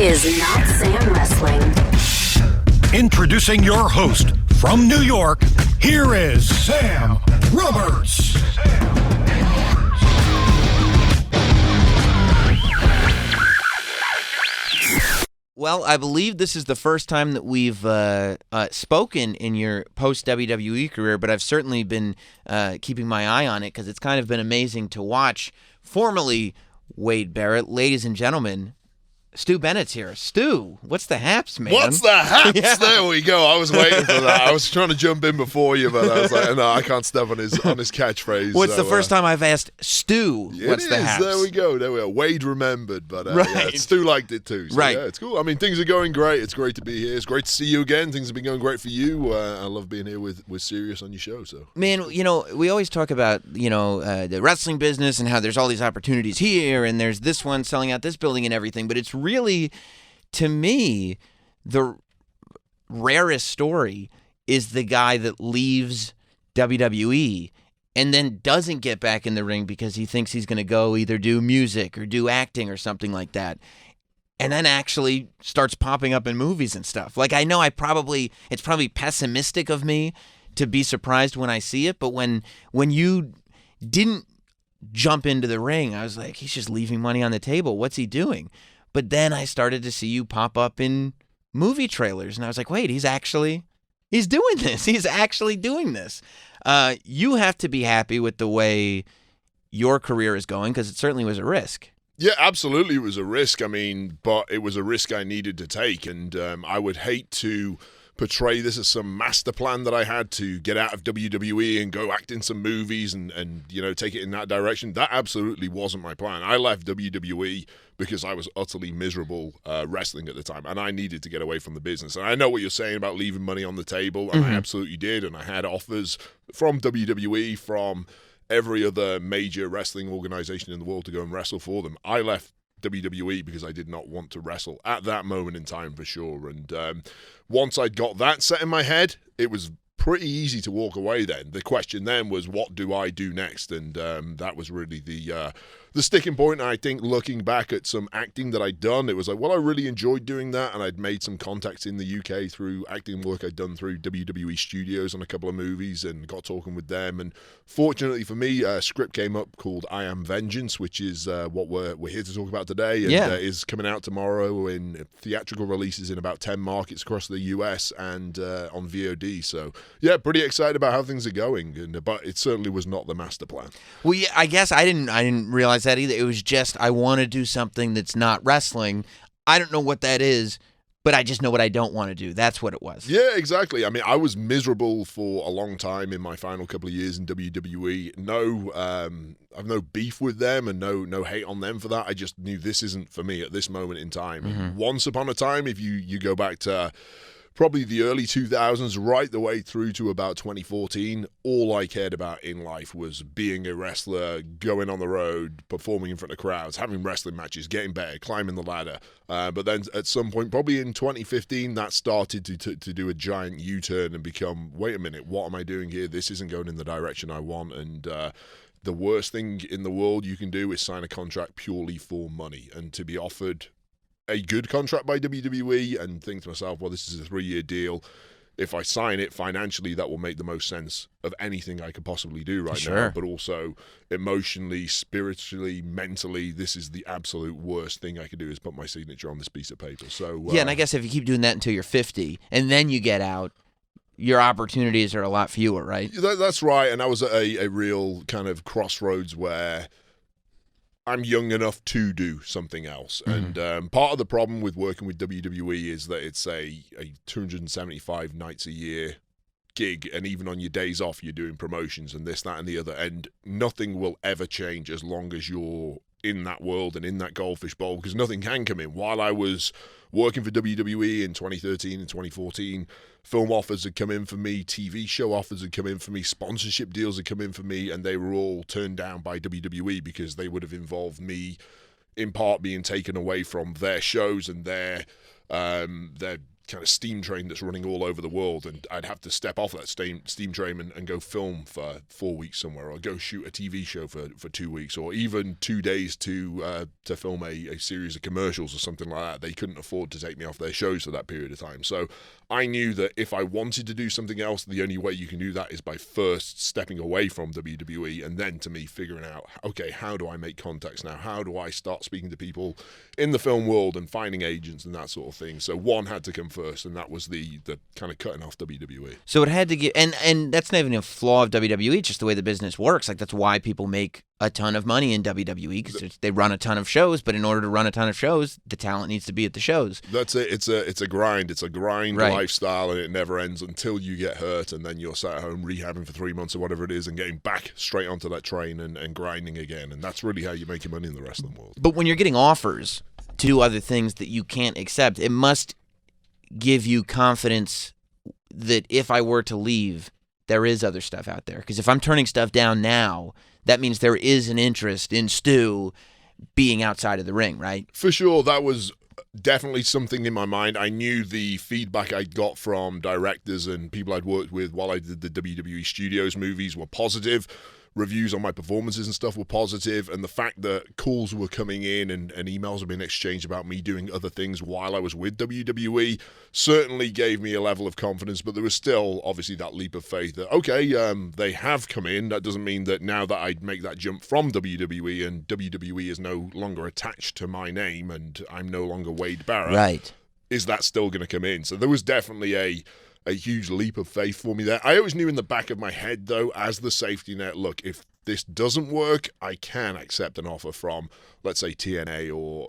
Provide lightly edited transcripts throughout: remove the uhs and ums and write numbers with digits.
is Notsam Wrestling. Introducing your host from New York, here is Sam Roberts. Well, I believe this is the first time that we've spoken in your post-WWE career, but I've certainly been keeping my eye on it because it's kind of been amazing to watch. Formerly Wade Barrett, ladies and gentlemen, Stu Bennett's here. Stu, what's the haps, man? What's the haps? Yeah. There we go. I was waiting for that. I was trying to jump in before you, but I was like, no, I can't step on his catchphrase. What's the first time I've asked Stu what's the haps? There we go. Wade remembered, but right. Yeah, Stu liked it too. So, right. Yeah, it's cool. I mean, things are going great. It's great to be here. It's great to see you again. Things have been going great for you. I love being here with Sirius on your show. So, man, we always talk about, the wrestling business and how there's all these opportunities here and there's this one selling out this building and everything, but it's really, to me, the rarest story is the guy that leaves WWE and then doesn't get back in the ring because he thinks he's going to go either do music or do acting or something like that, and then actually starts popping up in movies and stuff. Like, I know it's probably pessimistic of me to be surprised when I see it, but when you didn't jump into the ring, I was like, he's just leaving money on the table. What's he doing? But then I started to see you pop up in movie trailers, and I was like, wait, he's doing this. He's actually doing this. You have to be happy with the way your career is going because it certainly was a risk. yeah, absolutely, it was a risk. I mean, but it was a risk I needed to take, and I would hate to portray this as some master plan that I had to get out of WWE and go act in some movies and take it in that direction. That absolutely wasn't my plan. I left WWE because I was utterly miserable wrestling at the time, and I needed to get away from the business. And I know what you're saying about leaving money on the table, and I absolutely did, and I had offers from WWE, from every other major wrestling organization in the world to go and wrestle for them. I left WWE because I did not want to wrestle at that moment in time, for sure. And once I'd got that set in my head, it was pretty easy to walk away then. The question then was, what do I do next? And that was really the sticking point. And I think looking back at some acting that I'd done, it was like, well, I really enjoyed doing that, and I'd made some contacts in the UK through acting work I'd done through WWE Studios on a couple of movies and got talking with them. And fortunately for me, a script came up called I Am Vengeance, which is what we're here to talk about today, and is coming out tomorrow in theatrical releases in about 10 markets across the US and on VOD. So yeah, pretty excited about how things are going, but it certainly was not the master plan. Well, yeah, I guess I didn't realize that either. It was just, I want to do something that's not wrestling. I don't know what that is, but I just know what I don't want to do. That's what it was. Yeah, exactly. I mean, I was miserable for a long time in my final couple of years in WWE. I've no beef with them and no hate on them for that. I just knew this isn't for me at this moment in time. Once upon a time, if you go back to probably the early 2000s, right the way through to about 2014, all I cared about in life was being a wrestler, going on the road, performing in front of crowds, having wrestling matches, getting better, climbing the ladder. But then at some point, probably in 2015, that started to do a giant U-turn and become, wait a minute, what am I doing here? This isn't going in the direction I want. And the worst thing in the world you can do is sign a contract purely for money, and to be offered a good contract by WWE and think to myself, well, this is a 3-year deal. If I sign it financially, that will make the most sense of anything I could possibly do right now. But also emotionally, spiritually, mentally, this is the absolute worst thing I could do, is put my signature on this piece of paper. So yeah, and I guess if you keep doing that until you're 50 and then you get out, your opportunities are a lot fewer, right? That's right. And I was at a real kind of crossroads where I'm young enough to do something else. And part of the problem with working with WWE is that it's a 275 nights a year gig, and even on your days off, you're doing promotions and this, that, and the other, and nothing will ever change as long as you're in that world and in that goldfish bowl, because nothing can come in. While I was working for WWE in 2013 and 2014, film offers had come in for me, TV show offers had come in for me, sponsorship deals had come in for me, and they were all turned down by WWE because they would have involved me in part being taken away from their shows and their kind of steam train that's running all over the world, and I'd have to step off that steam train and go film for 4 weeks somewhere, or go shoot a TV show for 2 weeks, or even 2 days to film a series of commercials or something like that. They couldn't afford to take me off their shows for that period of time. So I knew that if I wanted to do something else, the only way you can do that is by first stepping away from WWE, and then to me figuring out, okay, how do I make contacts now? How do I start speaking to people in the film world and finding agents and that sort of thing? So one had to come first, and that was the kind of cutting off WWE. So it had to get, and that's not even a flaw of WWE, it's just the way the business works. Like, that's why people make a ton of money in WWE, because they run a ton of shows, but in order to run a ton of shows, the talent needs to be at the shows. That's it. It's a grind. It's a grind Right. lifestyle, and it never ends until you get hurt, and then you're sat at home rehabbing for 3 months or whatever it is, and getting back straight onto that train and grinding again. And that's really how you make your money in the wrestling world. But when you're getting offers to do other things that you can't accept, it must give you confidence that if I were to leave, there is other stuff out there. Because if I'm turning stuff down now, that means there is an interest in Stu being outside of the ring, right? For sure, that was definitely something in my mind. I knew the feedback I got from directors and people I'd worked with while I did the WWE Studios movies were positive. Reviews on my performances and stuff were positive, and the fact that calls were coming in and emails were being exchanged about me doing other things while I was with WWE certainly gave me a level of confidence. But there was still obviously that leap of faith that, okay, they have come in. That doesn't mean that now that I'd make that jump from WWE and WWE is no longer attached to my name and I'm no longer Wade Barrett, Right. is that still going to come in? So there was definitely a huge leap of faith for me there. I always knew in the back of my head, though, as the safety net, look, if this doesn't work, I can accept an offer from, let's say, TNA or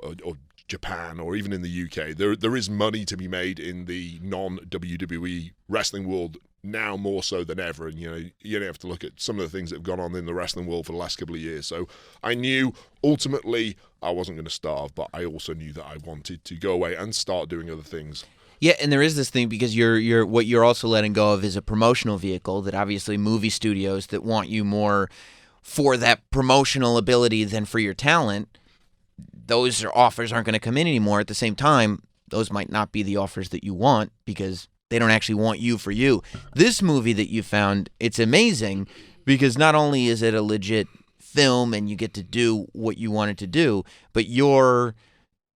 Japan or even in the UK. There is money to be made in the non-WWE wrestling world now more so than ever. And, you have to look at some of the things that have gone on in the wrestling world for the last couple of years. So I knew ultimately I wasn't going to starve, but I also knew that I wanted to go away and start doing other things. Yeah, and there is this thing because what you're also letting go of is a promotional vehicle that obviously movie studios that want you more for that promotional ability than for your talent. Those offers aren't going to come in anymore. At the same time, those might not be the offers that you want because they don't actually want you for you. This movie that you found, it's amazing because not only is it a legit film and you get to do what you wanted to do, but you're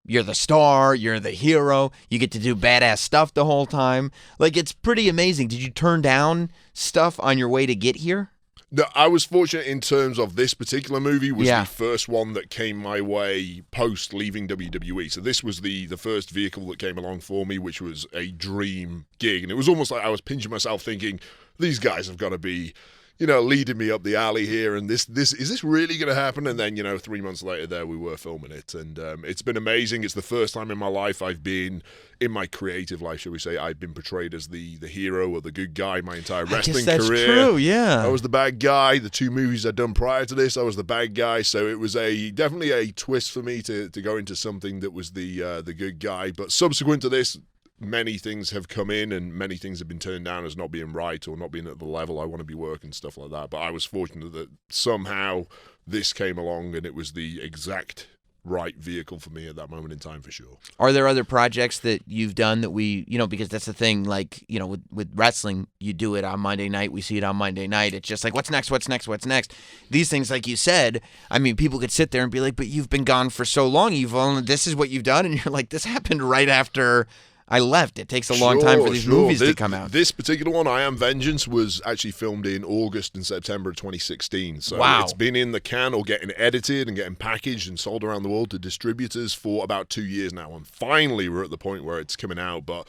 the star, you're the hero, you get to do badass stuff the whole time. Like, it's pretty amazing. Did you turn down stuff on your way to get here? No, I was fortunate in terms of this particular movie was Yeah. the first one that came my way post leaving WWE. So this was the first vehicle that came along for me, which was a dream gig. And it was almost like I was pinching myself thinking, these guys have got to be, leading me up the alley here, and is this really going to happen? And then, 3 months later, there we were filming it, and it's been amazing. It's the first time in my life in my creative life, shall we say, I've been portrayed as the hero or the good guy my entire wrestling I guess that's career. true, yeah. I was the bad guy. The 2 movies I'd done prior to this, I was the bad guy. So it was definitely a twist for me to go into something that was the good guy. But subsequent to this, many things have come in and many things have been turned down as not being right or not being at the level I want to be working, stuff like that. But I was fortunate that somehow this came along and it was the exact right vehicle for me at that moment in time, for sure. Are there other projects that you've done that we, because that's the thing, like, with wrestling, you do it on Monday night, we see it on Monday night. It's just like, what's next? These things, like you said, I mean, people could sit there and be like, but you've been gone for so long. This is what you've done. And you're like, this happened right after I left. It takes a long time for these movies to come out. This particular one, I Am Vengeance, was actually filmed in August and September of 2016. So Wow. It's been in the can or getting edited and getting packaged and sold around the world to distributors for about 2 years now. And finally, we're at the point where it's coming out. But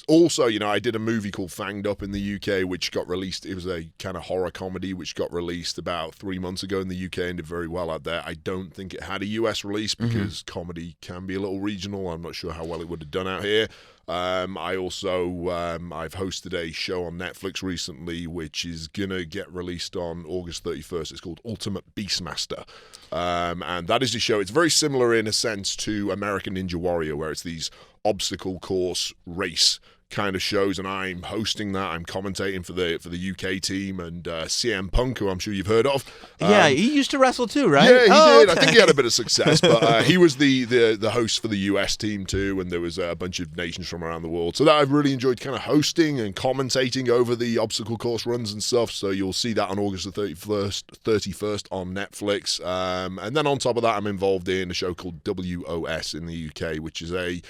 also, I did a movie called Fanged Up in the UK, which got released. It was a kind of horror comedy, which got released about 3 months ago in the UK and did very well out there. I don't think it had a US release because comedy can be a little regional. I'm not sure how well it would have done out here. I also, I've hosted a show on Netflix recently, which is going to get released on August 31st. It's called Ultimate Beastmaster. And that is a show. It's very similar in a sense to American Ninja Warrior, where it's these obstacle course race kind of shows, and I'm hosting that. I'm commentating for the UK team, and CM Punk, who I'm sure you've heard of. Yeah, he used to wrestle too, right? Yeah, he did. Okay. I think he had a bit of success, but he was the host for the US team too, and there was a bunch of nations from around the world. So that I've really enjoyed kind of hosting and commentating over the obstacle course runs and stuff. So you'll see that on August the 31st on Netflix. And then on top of that, I'm involved in a show called WOS in the UK, which is a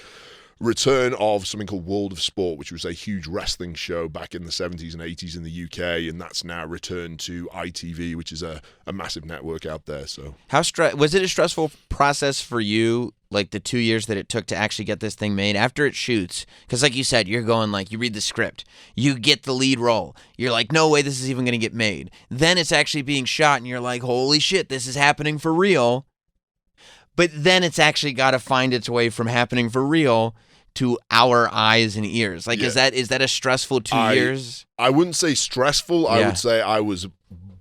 return of something called World of Sport, which was a huge wrestling show back in the 70s and 80s in the UK, and that's now returned to ITV, which is a massive network out there. So, was it a stressful process for you, like the 2 years that it took to actually get this thing made after it shoots? Because like you said, you're going like, you read the script, you get the lead role, you're like, no way this is even going to get made. Then it's actually being shot, and you're like, holy shit, this is happening for real. But then it's actually got to find its way from happening for real to our eyes and ears. Like, is that a stressful 2 years? I wouldn't say stressful. I would say I was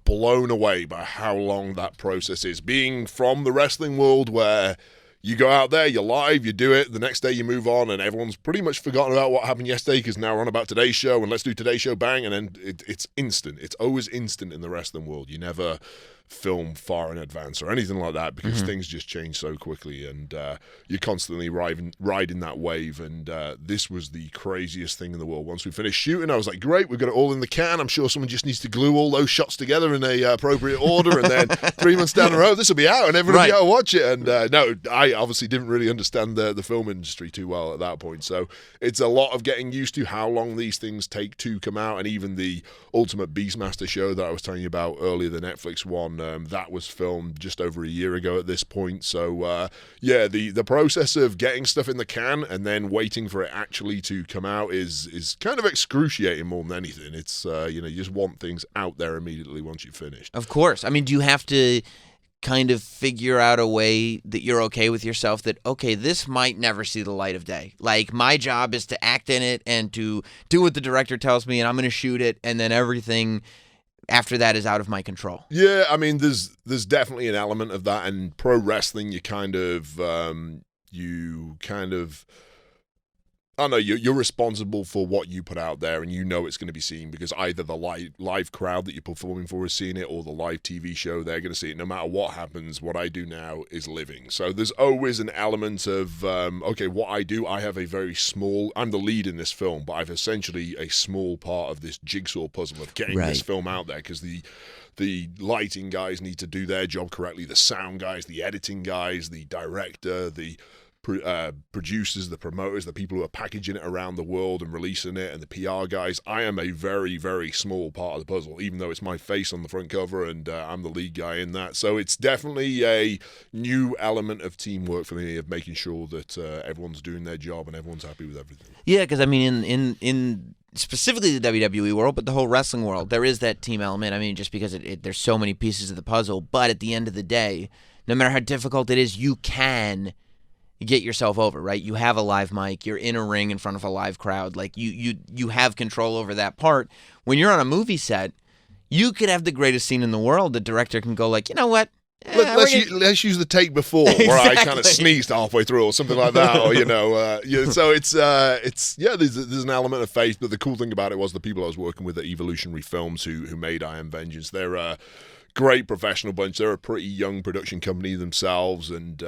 blown away by how long that process is. Being from the wrestling world where you go out there, you're live, you do it, the next day you move on, and everyone's pretty much forgotten about what happened yesterday because now we're on about today's show, and let's do today's show, bang, and then it's instant. It's always instant in the wrestling world. You never film far in advance or anything like that because things just change so quickly, and you're constantly riding that wave, and this was the craziest thing in the world. Once we finished shooting, I was like, great, we've got it all in the can. I'm sure someone just needs to glue all those shots together in a appropriate order, and then 3 months down the road, this will be out, and everyone will be able to watch it. And no, I obviously didn't really understand the film industry too well at that point, so it's a lot of getting used to how long these things take to come out. And even the Ultimate Beastmaster show that I was telling you about earlier, the Netflix one, that was filmed just over a year ago at this point. So the process of getting stuff in the can and then waiting for it actually to come out is kind of excruciating more than anything. It's you just want things out there immediately once you've finished. Of course. I mean, do you have to kind of figure out a way that you're okay with yourself that, okay, this might never see the light of day? Like, my job is to act in it and to do what the director tells me, and I'm going to shoot it, and then everything after that is out of my control. Yeah, I mean, there's definitely an element of that. And pro wrestling, you kind of I don't know, you're responsible for what you put out there, and you know it's going to be seen because either the live crowd that you're performing for is seeing it, or the live TV show, they're going to see it. No matter what happens, what I do now is living. So there's always an element of, okay, what I do, I have a very small, I'm the lead in this film, but I've essentially a small part of this jigsaw puzzle of getting this film out there, because the lighting guys need to do their job correctly, the sound guys, the editing guys, the director, the producers, the promoters, the people who are packaging it around the world and releasing it, and the PR guys. I am a very, very small part of the puzzle, even though it's my face on the front cover and I'm the lead guy in that. So it's definitely a new element of teamwork for me, of making sure that everyone's doing their job and everyone's happy with everything. Yeah, because I mean, in specifically the WWE world, but the whole wrestling world, there is that team element. I mean, just because there's so many pieces of the puzzle, but at the end of the day, no matter how difficult it is, you can get yourself over, right? You have a live mic, you're in a ring in front of a live crowd, like you have control over that part. When you're on a movie set, you could have the greast scene in the world. The director can go like, you know what? Let's use the take before where I kind of sneezed halfway through or something like that, or so it's there's an element of faith. But the cool thing about it was the people I was working with at Evolutionary Films who made I Am Vengeance. They're great professional bunch. They're a pretty young production company themselves, and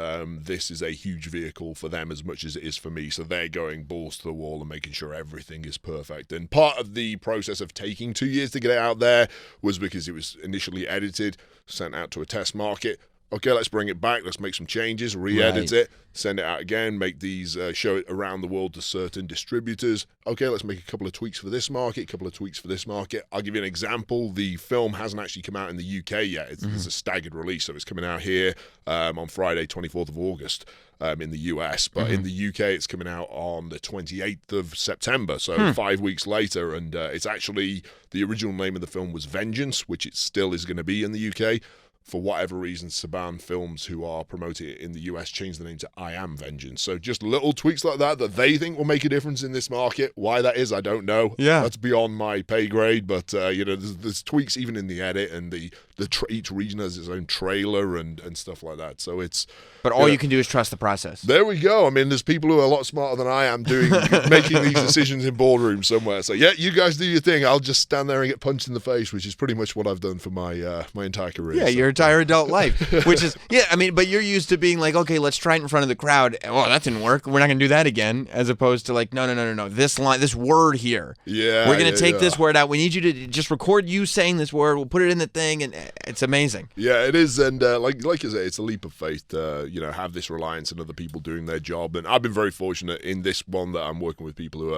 this is a huge vehicle for them as much as it is for me. So they're going balls to the wall and making sure everything is perfect. And part of the process of taking 2 years to get it out there was because it was initially edited, sent out to a test market. Okay, let's bring it back. Let's make some changes, re-edit it, send it out again, make these, show it around the world to certain distributors. Okay, let's make a couple of tweaks for this market, a couple of tweaks for this market. I'll give you an example. The film hasn't actually come out in the UK yet. It's a staggered release, so it's coming out here on Friday, 24th of August in the US. But in the UK, it's coming out on the 28th of September, so 5 weeks later. And it's actually, the original name of the film was Vengeance, which it still is going to be in the UK. for whatever reason, Saban Films, who are promoting it in the US, changed the name to I Am Vengeance. So just little tweaks like that they think will make a difference in this market. Why that is, I don't know. Yeah. That's beyond my pay grade, but there's tweaks even in the edit, and each region has its own trailer and stuff like that. So it's... But all you can do is trust the process. There we go. I mean, there's people who are a lot smarter than I am making these decisions in boardrooms somewhere. So yeah, you guys do your thing. I'll just stand there and get punched in the face, which is pretty much what I've done for my my entire career. Yeah, your entire adult life, which is but you're used to being like, okay, let's try it in front of the crowd. Oh, that didn't work. We're not gonna do that again. As opposed to like, no. This line, this word here. Yeah, we're gonna take this word out. We need you to just record you saying this word. We'll put it in the thing, and it's amazing. Yeah, it is, and like you say, it's a leap of faith to have this reliance on other people doing their job. And I've been very fortunate in this one that I'm working with people who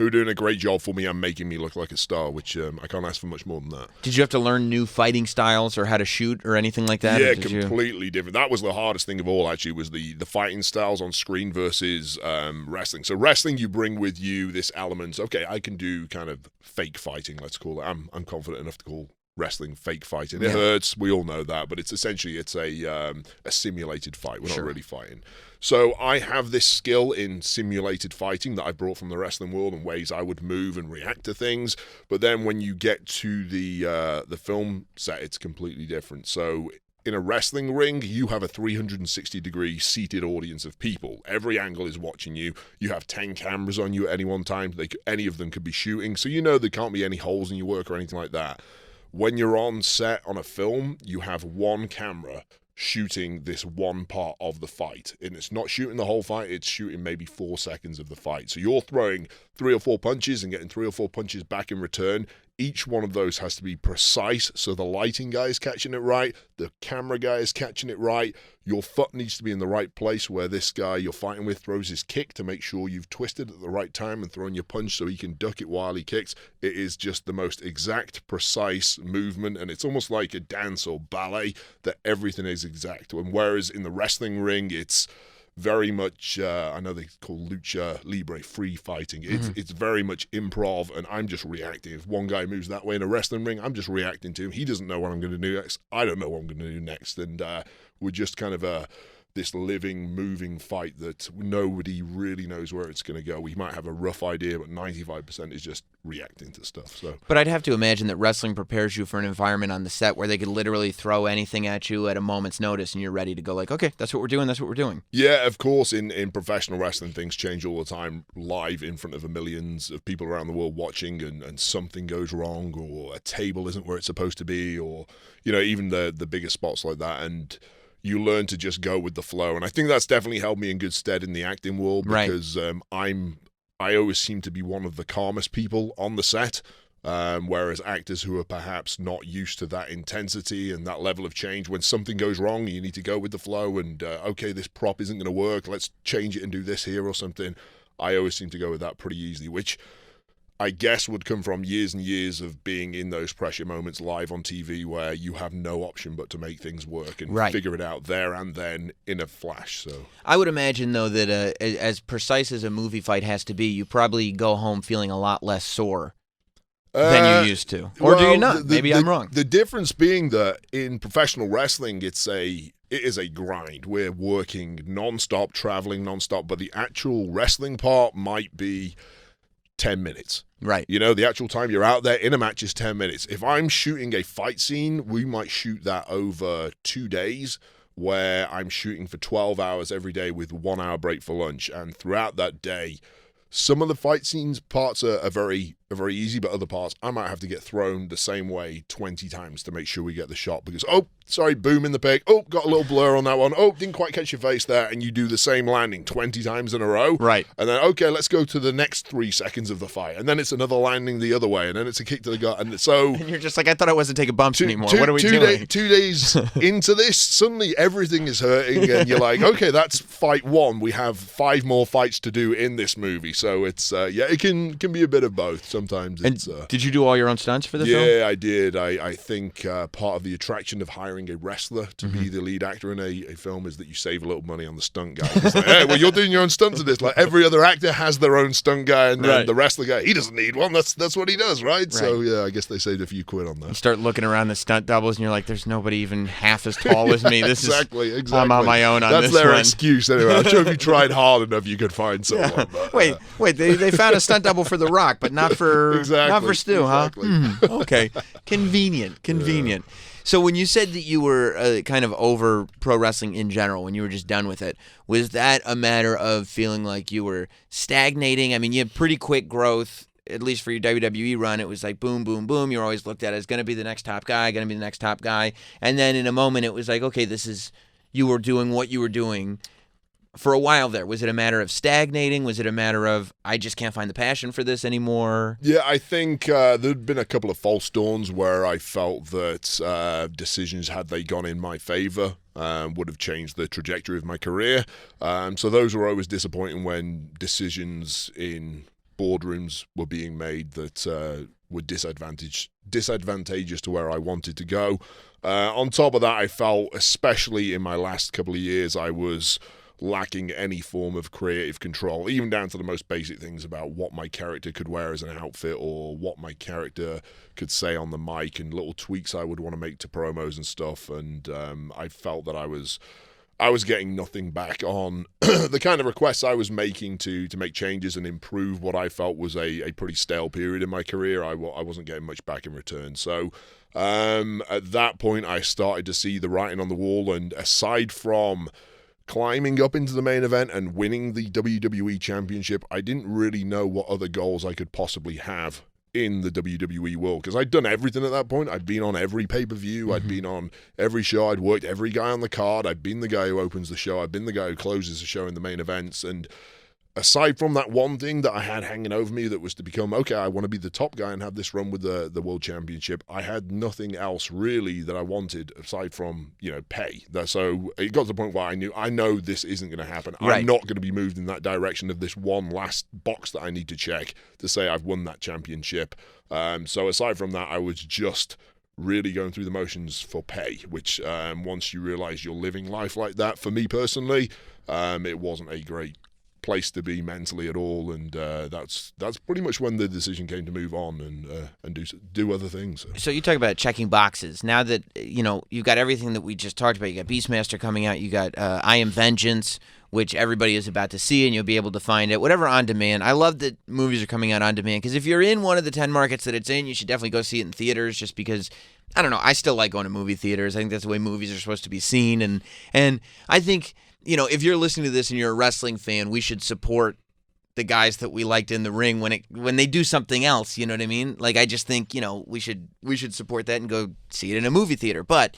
are doing a great job for me and making me look like a star, which I can't ask for much more than that. Did you have to learn new fighting styles or how to shoot or anything like that? Yeah, completely different. That was the hardest thing of all, actually, was the fighting styles on screen versus wrestling. So wrestling, you bring with you this element. Okay, I can do kind of fake fighting, let's call it. I'm confident enough to call wrestling fake fighting. It hurts, we all know that, but it's essentially a simulated fight. We're not really fighting. So I have this skill in simulated fighting that I brought from the wrestling world and ways I would move and react to things. But then when you get to the film set, it's completely different. So in a wrestling ring, you have a 360-degree seated audience of people. Every angle is watching you. You have 10 cameras on you at any one time. Any of them could be shooting. So there can't be any holes in your work or anything like that. When you're on set on a film, you have one camera shooting this one part of the fight. And it's not shooting the whole fight, it's shooting maybe 4 seconds of the fight. So you're throwing 3 or 4 punches and getting 3 or 4 punches back in return. Each one of those has to be precise, so the lighting guy is catching it right, the camera guy is catching it right, your foot needs to be in the right place where this guy you're fighting with throws his kick to make sure you've twisted at the right time and thrown your punch so he can duck it while he kicks. It is just the most exact, precise movement, and it's almost like a dance or ballet that everything is exact. And whereas in the wrestling ring, it's very much, I know they call lucha libre free fighting. It's very much improv, and I'm just reacting. If one guy moves that way in a wrestling ring, I'm just reacting to him. He doesn't know what I'm going to do next. I don't know what I'm going to do next. And we're just kind of this living, moving fight that nobody really knows where it's going to go. We might have a rough idea, but 95% is just reacting to stuff. So, but I'd have to imagine that wrestling prepares you for an environment on the set where they could literally throw anything at you at a moment's notice, and you're ready to go like, okay, that's what we're doing, that's what we're doing. Yeah, of course, in professional wrestling, things change all the time, live in front of millions of people around the world watching, and something goes wrong, or a table isn't where it's supposed to be, or even the bigger spots like that, and you learn to just go with the flow. And I think that's definitely held me in good stead in the acting world, because I always seem to be one of the calmest people on the set, whereas actors who are perhaps not used to that intensity and that level of change, when something goes wrong, you need to go with the flow and, okay, this prop isn't going to work, let's change it and do this here or something. I always seem to go with that pretty easily, which I guess would come from years and years of being in those pressure moments live on TV where you have no option but to make things work and figure it out there and then in a flash. So I would imagine, though, that as precise as a movie fight has to be, you probably go home feeling a lot less sore than you used to. Or do you not? Maybe I'm wrong. The difference being that in professional wrestling, it is a grind. We're working nonstop, traveling nonstop, but the actual wrestling part might be 10 minutes. Right. The actual time you're out there in a match is 10 minutes. If I'm shooting a fight scene, we might shoot that over 2 days, where I'm shooting for 12 hours every day with 1 hour break for lunch. And throughout that day, some of the fight scenes parts are very easy, but other parts I might have to get thrown the same way 20 times to make sure we get the shot, because, boom in the peg. Got a little blur on that one. Didn't quite catch your face there. And you do the same landing 20 times in a row. Right. And then, okay, let's go to the next 3 seconds of the fight. And then it's another landing the other way. And then it's a kick to the gut. And so... And you're just like, I thought I wasn't taking bumps anymore. What are we doing? 2 days into this, suddenly everything is hurting. And you're like, okay, that's fight 1. We have 5 more fights to do in this movie. So it's, it can be a bit of both. sometimes And it's... did you do all your own stunts for the film? Yeah, I did. I think part of the attraction of hiring a wrestler to be the lead actor in a film is that you save a little money on the stunt guy. It's like, hey, well, you're doing your own stunts in this. Like, every other actor has their own stunt guy, and then the wrestler guy, he doesn't need one. That's what he does, right? So, yeah, I guess they saved a few quid on that. You start looking around the stunt doubles, and you're like, there's nobody even half as tall as me. This exactly. I'm on my own on That's this their one. excuse, anyway. I'm sure if you tried hard enough, you could find someone. Yeah. But, Wait, they found a stunt double for The Rock, but not for Stu, huh? Okay. Convenient. So when you said that you were kind of over pro wrestling in general, when you were just done with it, was that a matter of feeling like you were stagnating? I mean, you had pretty quick growth, at least for your WWE run. It was like boom, boom, boom. You're always looked at as going to be the next top guy, And then in a moment, it was like, okay, you were doing what you were doing for a while there. Was it a matter of stagnating? Was it a matter of, I just can't find the passion for this anymore? Yeah, I think there'd been a couple of false dawns where I felt that decisions, had they gone in my favor, would have changed the trajectory of my career. So those were always disappointing when decisions in boardrooms were being made that were disadvantageous to where I wanted to go. On top of that, I felt, especially in my last couple of years, I was lacking any form of creative control, even down to the most basic things about what my character could wear as an outfit or what my character could say on the mic, and little tweaks I would want to make to promos and stuff. And I felt that I was getting nothing back on the kind of requests I was making to make changes and improve what I felt was a pretty stale period in my career. I wasn't getting much back in return. So at that point, I started to see the writing on the wall, and aside from climbing up into the main event and winning the WWE Championship, I didn't really know what other goals I could possibly have in the WWE world, because I'd done everything at that point. I'd been on every pay-per-view, I'd been on every show, I'd worked every guy on the card, I'd been the guy who opens the show, I'd been the guy who closes the show in the main events, and aside from that one thing that I had hanging over me that was to become, okay, I want to be the top guy and have this run with the World Championship, I had nothing else really that I wanted aside from, pay. So it got to the point where I know this isn't going to happen. Right. I'm not going to be moved in that direction of this one last box that I need to check to say I've won that championship. So aside from that, I was just really going through the motions for pay, which once you realize you're living life like that, for me personally, it wasn't a great place to be mentally at all, and that's pretty much when the decision came to move on and do other things. So you talk about checking boxes. Now that you've got everything that we just talked about, you got Beastmaster coming out, you got I Am Vengeance, which everybody is about to see, and you'll be able to find it whatever on demand. I love that movies are coming out on demand, because if you're in one of the 10 markets that it's in, you should definitely go see it in theaters, just because I don't know, I still like going to movie theaters. I think that's the way movies are supposed to be seen, and I think if you're listening to this and you're a wrestling fan, we should support the guys that we liked in the ring when they do something else. You know what I mean? Like, I just think we should support that and go see it in a movie theater. But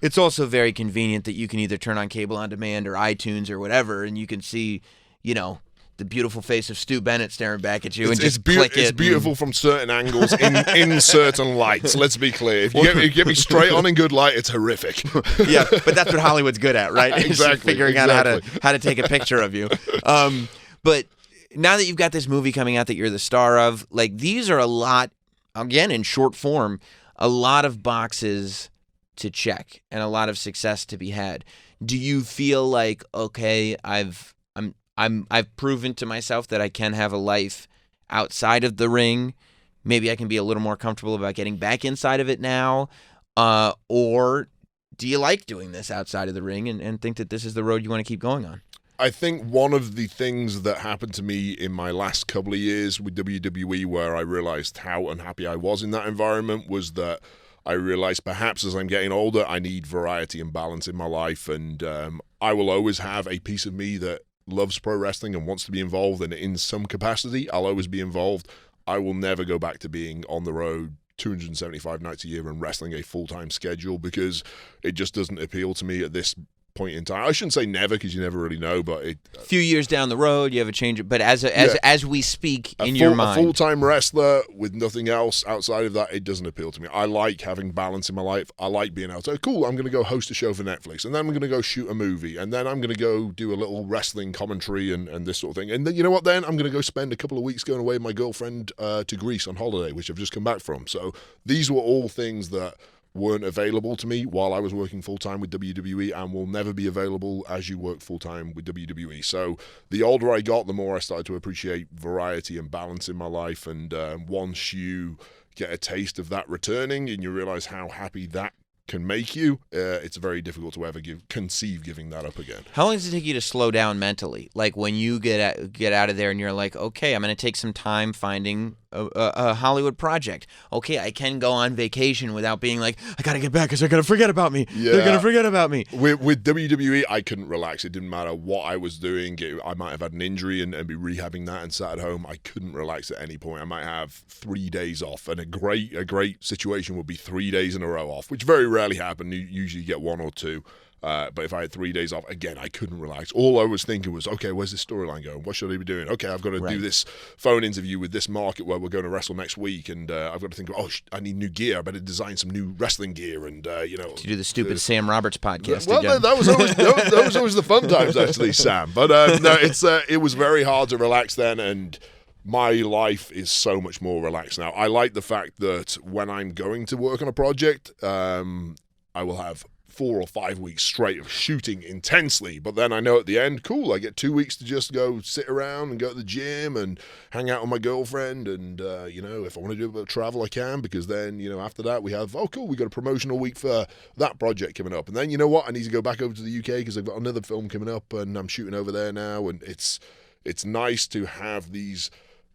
it's also very convenient that you can either turn on cable on demand or iTunes or whatever, and you can see the beautiful face of Stu Bennett staring back at you and just click it. It's beautiful from certain angles in certain lights. Let's be clear. If you get me straight on in good light, it's horrific. Yeah, but that's what Hollywood's good at, right? Exactly. Figuring out how to take a picture of you. But now that you've got this movie coming out that you're the star of, like, these are a lot, again, in short form, a lot of boxes to check and a lot of success to be had. Do you feel like, okay, I've proven to myself that I can have a life outside of the ring? Maybe I can be a little more comfortable about getting back inside of it now. Or do you like doing this outside of the ring and think that this is the road you want to keep going on? I think one of the things that happened to me in my last couple of years with WWE, where I realized how unhappy I was in that environment, was that I realized perhaps as I'm getting older, I need variety and balance in my life. And I will always have a piece of me that loves pro wrestling and wants to be involved, and in some capacity I'll always be involved. I will never go back to being on the road 275 nights a year and wrestling a full-time schedule, because it just doesn't appeal to me at this point in time. I shouldn't say never because you never really know, but a few years down the road, you have a change. But as we speak in your mind, a full-time wrestler with nothing else outside of that, it doesn't appeal to me. I like having balance in my life. I like being able to, cool, I'm going to go host a show for Netflix, and then I'm going to go shoot a movie, and then I'm going to go do a little wrestling commentary and this sort of thing. And then, you know what? Then I'm going to go spend a couple of weeks going away with my girlfriend to Greece on holiday, which I've just come back from. So these were all things that weren't available to me while I was working full-time with WWE and will never be available as you work full-time with WWE. So the older I got, the more I started to appreciate variety and balance in my life. And once you get a taste of that returning and you realize how happy that can make you, it's very difficult to ever conceive giving that up again. How long does it take you to slow down mentally? Like when you get out of there and you're like, okay, I'm going to take some time finding a Hollywood project. Okay, I can go on vacation without being like, I got to get back because they're going to forget about me. Yeah. They're going to forget about me. With WWE, I couldn't relax. It didn't matter what I was doing. I might have had an injury and be rehabbing that and sat at home. I couldn't relax at any point. I might have 3 days off, and a great situation would be 3 days in a row off, which very rarely happen. You usually get 1 or 2. But if I had 3 days off, again, I couldn't relax. All I was thinking was, okay, where's this storyline going? What should I be doing? Okay, I've got to do this phone interview with this market where we're going to wrestle next week, and I've got to think, I need new gear. I better design some new wrestling gear, and to do the stupid Sam Roberts podcast. Well, again. that was always the fun times, actually, Sam. But no, it was very hard to relax then, and my life is so much more relaxed now. I like the fact that when I'm going to work on a project, I will have 4 or 5 weeks straight of shooting intensely, but then I know at the end, cool, I get 2 weeks to just go sit around and go to the gym and hang out with my girlfriend, and if I want to do a bit of travel, I can, because then after that we have, cool, we got a promotional week for that project coming up, and then you know what, I need to go back over to the UK because I've got another film coming up and I'm shooting over there now, and it's nice to have these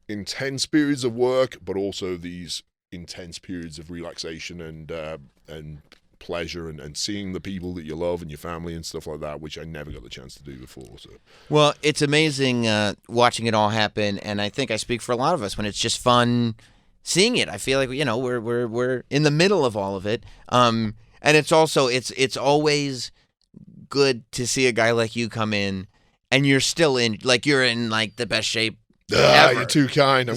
intense periods of work, but also these intense periods of relaxation and pleasure and seeing the people that you love and your family and stuff like that, which I never got the chance to do before. So, well, it's amazing watching it all happen, and I think I speak for a lot of us when it's just fun seeing it. I feel like we're in the middle of all of it, and it's also it's always good to see a guy like you come in and you're still in the best shape. You're too kind.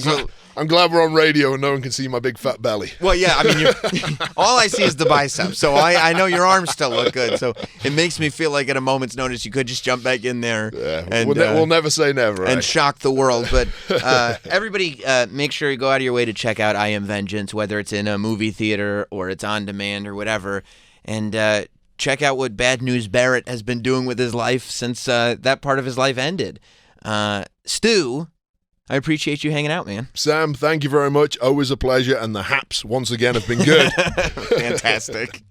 I'm glad we're on radio and no one can see my big fat belly. Well, yeah, I mean, all I see is the biceps, so I know your arms still look good. So it makes me feel like at a moment's notice you could just jump back in there. Yeah, and we'll never say never, right? And shock the world. But everybody, make sure you go out of your way to check out I Am Vengeance, whether it's in a movie theater or it's on demand or whatever, and check out what Bad News Barrett has been doing with his life since that part of his life ended. Stu, I appreciate you hanging out, man. Sam, thank you very much. Always a pleasure. And the haps, once again, have been good. Fantastic.